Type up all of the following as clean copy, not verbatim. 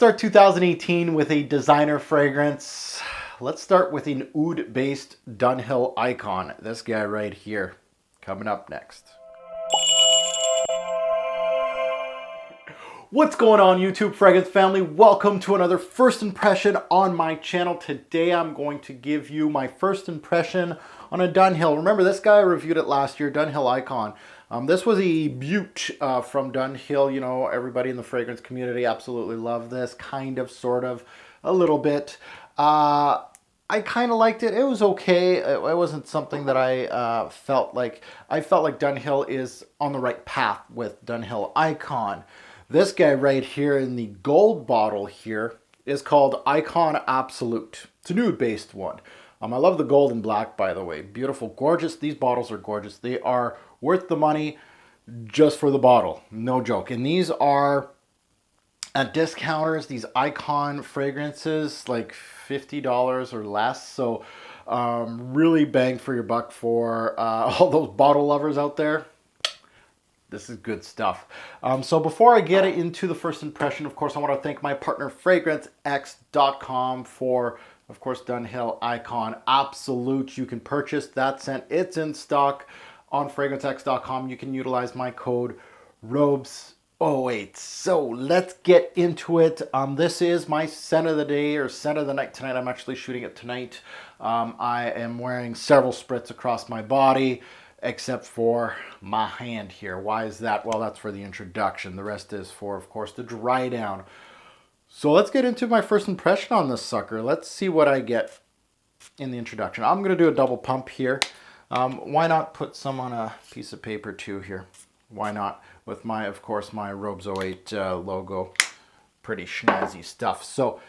start 2018 with a designer fragrance. Let's start with an oud-based Dunhill icon. This guy right here, coming up next. What's going on, YouTube fragrance family? Welcome to another first impression on my channel. Today I'm going to give you my first impression on a Dunhill. Remember, this guy, I reviewed it last year, Dunhill Icon. This was a beaut from Dunhill. You know, everybody in the fragrance community absolutely loved this, kind of, sort of, a little bit. I kind of liked it. It was okay. It wasn't something that I felt like Dunhill is on the right path with Dunhill Icon. This guy right here in the gold bottle here is called Icon Absolute. It's a nude-based one. I love the gold and black, by the way. Beautiful, gorgeous. These bottles are gorgeous. They are worth the money just for the bottle. No joke. And these are at discounters, these Icon fragrances, like $50 or less. So really bang for your buck for all those bottle lovers out there. This is good stuff. So before I get into the first impression, of course, I want to thank my partner FragranceX.com for, of course, Dunhill Icon Absolute. You can purchase that scent. It's in stock on FragranceX.com. You can utilize my code ROBES08. So let's get into it. This is my scent of the day or scent of the night tonight. I'm actually shooting it tonight. I am wearing several spritz across my body, except for my hand here. Why is that? Well, that's for the introduction. The rest is for, of course, the dry down. So let's get into my first impression on this sucker. Let's see what I get in the introduction. I'm going to do a double pump here. Why not put some on a piece of paper too here? Why not? With my, of course, my ROBES08 logo. Pretty snazzy stuff. So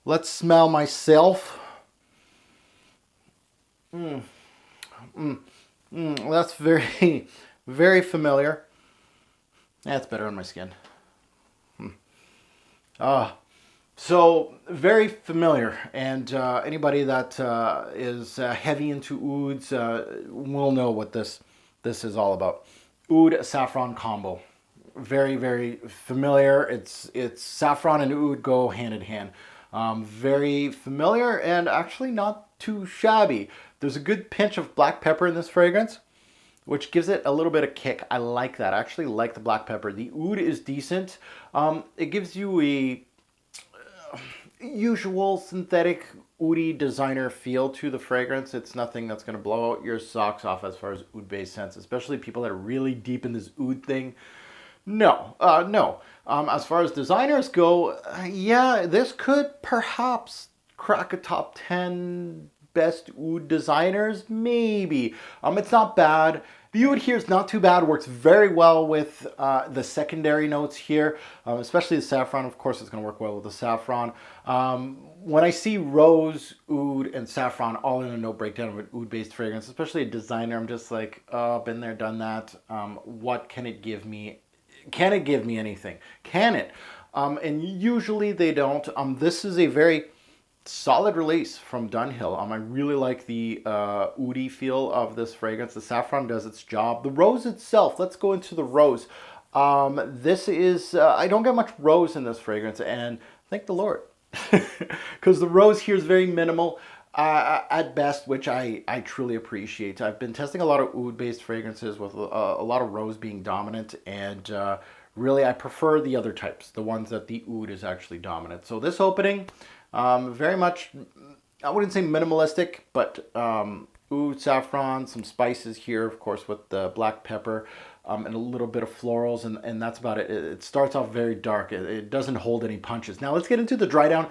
let's smell myself. That's very, very familiar. That's better on my skin. So very familiar, and anybody that is heavy into ouds will know what this is all about. Oud saffron combo. Very, very familiar. It's saffron and oud go hand in hand. Very familiar and actually not too shabby. There's a good pinch of black pepper in this fragrance, which gives it a little bit of kick. I like that. I actually like the black pepper. The oud is decent. It gives you a usual synthetic oudy designer feel to the fragrance. It's nothing that's going to blow out your socks off as far as oud-based scents, especially people that are really deep in this oud thing. No. As far as designers go, yeah, this could perhaps crack a top 10 best oud designers, maybe. It's not bad. The oud here is not too bad. Works very well with the secondary notes here, especially the saffron. Of course, it's going to work well with the saffron. When I see rose, oud, and saffron all in a note breakdown of an oud-based fragrance, especially a designer, I'm just like, oh, been there, done that. What can it give me? Can it give me anything? Can it? And usually they don't. This is a very solid release from Dunhill. I really like the oudy feel of this fragrance. The saffron does its job. The rose itself, let's go into the rose. This is, I don't get much rose in this fragrance, and thank the Lord. Because the rose here is very minimal at best, which I truly appreciate. I've been testing a lot of oud-based fragrances with a lot of rose being dominant, and really I prefer the other types, the ones that the oud is actually dominant. So this opening, very much, I wouldn't say minimalistic, but oud, saffron, some spices here, of course, with the black pepper, and a little bit of florals, and that's about it. It starts off very dark. It doesn't hold any punches. Now let's get into the dry down.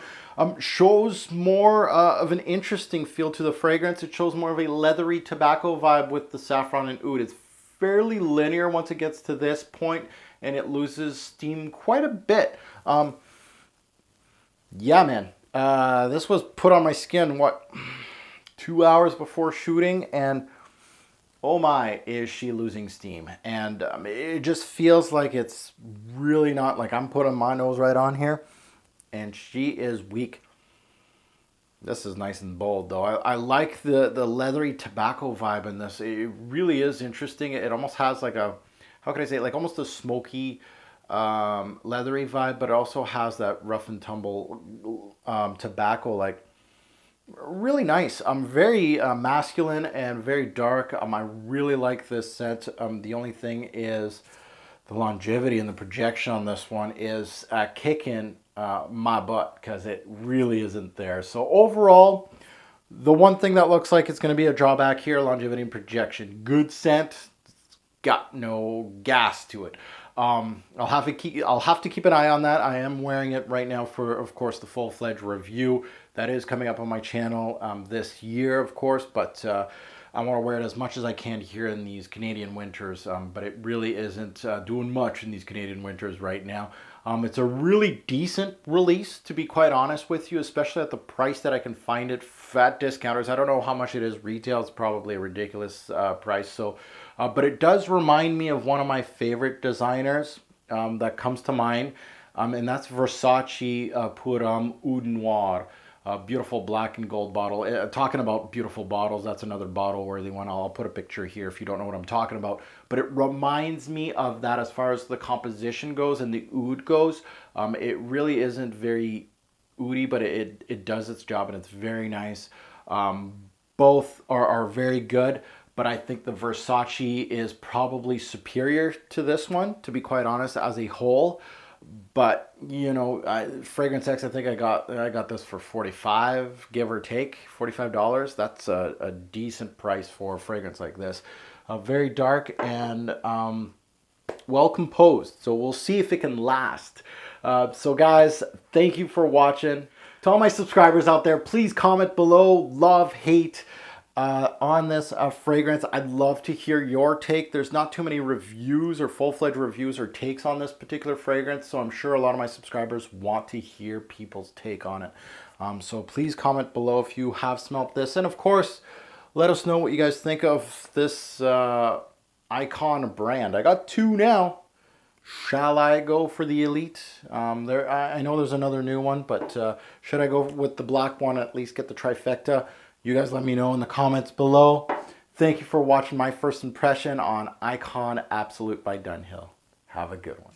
Shows more of an interesting feel to the fragrance. It shows more of a leathery tobacco vibe with the saffron and oud. It's fairly linear once it gets to this point, and it loses steam quite a bit. Yeah, man. This was put on my skin, what, 2 hours before shooting, and oh my, is she losing steam. And it just feels like it's really not, like I'm putting my nose right on here, and she is weak. This is nice and bold, though. I like the leathery tobacco vibe in this. It really is interesting. It almost has like a, how can I say it, like almost a smoky leathery vibe, but it also has that rough and tumble tobacco, like really nice. Very masculine and very dark. I really like this scent. The only thing is the longevity and the projection on this one is kicking my butt because it really isn't there. So overall, the one thing that looks like it's going to be a drawback here, longevity and projection. Good scent, got no gas to it. I'll have to keep an eye on that. I am wearing it right now for, of course, the full-fledged review that is coming up on my channel this year, of course. But I want to wear it as much as I can here in these Canadian winters. But it really isn't doing much in these Canadian winters right now. It's a really decent release, to be quite honest with you, especially at the price that I can find it at discounters. I don't know how much it is retail. It's probably a ridiculous price. So, but it does remind me of one of my favorite designers that comes to mind, and that's Versace pour Oud Noir. A beautiful black and gold bottle. Talking about beautiful bottles, that's another bottle worthy one. I'll put a picture here if you don't know what I'm talking about. But it reminds me of that as far as the composition goes and the oud goes. It really isn't very oudy, but it does its job and it's very nice. Both are very good, but I think the Versace is probably superior to this one, to be quite honest, as a whole. But you know, Fragrance X, I think I got this for 45, give or take $45. That's a decent price for a fragrance like this. Very dark and well composed. So we'll see if it can last. So guys, thank you for watching. To all my subscribers out there, please comment below, love, hate, on this fragrance. I'd love to hear your take. There's not too many reviews or full-fledged reviews or takes on this particular fragrance, so I'm sure a lot of my subscribers want to hear people's take on it. So please comment below if you have smelt this, and of course, let us know what you guys think of this icon brand. I got two now. Shall I go for the Elite? I know there's another new one, but should I go with the black one, at least get the trifecta? You guys let me know in the comments below. Thank you for watching my first impression on Icon Absolute by Dunhill. Have a good one.